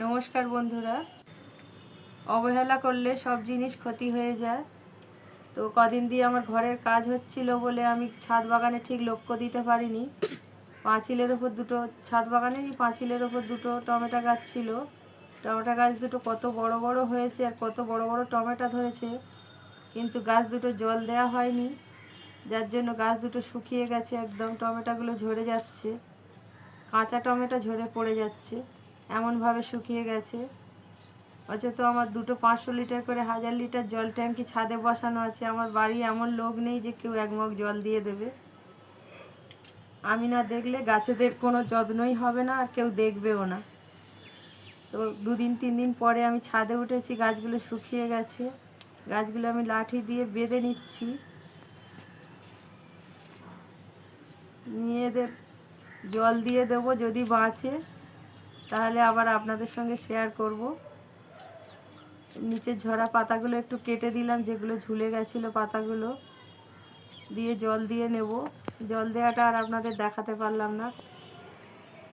নমস্কার বন্ধুরা। অবহেলা করলে সব জিনিস ক্ষতি হয়ে যায়। তো কদিন দিয়ে আমার ঘরের কাজ হচ্ছিল বলে আমি ছাদ বাগানে ঠিক লক্ষ্য দিতে পারিনি। পাঁচিলের ওপর দুটো ছাদ বাগানেরই পাঁচিলের ওপর দুটো টমেটো গাছ ছিল। টমেটো গাছ দুটো কত বড় বড় হয়েছে আর কত বড় বড় টমেটো ধরেছে, কিন্তু গাছ দুটো জল দেওয়া হয়নি, যার জন্য গাছ দুটো শুকিয়ে গেছে, একদম টমেটোগুলো ঝরে যাচ্ছে, কাঁচা টমেটো ঝরে পড়ে যাচ্ছে, এমনভাবে শুকিয়ে গেছে। অথচ আমার দুটো 500 লিটার করে 1000 লিটার জল ট্যাঙ্কি ছাদে বসানো আছে। আমার বাড়ি এমন লোক নেই যে কেউ এক মগ জল দিয়ে দেবে। আমি না দেখলে গাছেদের কোনো যত্নই হবে না, আর কেউ দেখবেও না। তো 2-3 দিন পরে আমি ছাদে উঠেছি, গাছগুলো শুকিয়ে গেছে। গাছগুলো আমি লাঠি দিয়ে বেঁধে নিচ্ছি, নিয়ে এদের জল দিয়ে দেবো, যদি বাঁচে তাহলে আবার আপনাদের সঙ্গে শেয়ার করব। নিচের ঝরা পাতাগুলো একটু কেটে দিলাম, যেগুলো ঝুলে গেছিলো পাতাগুলো দিয়ে জল দিয়ে নেব। জল দেওয়াটা আর আপনাদের দেখাতে পারলাম না।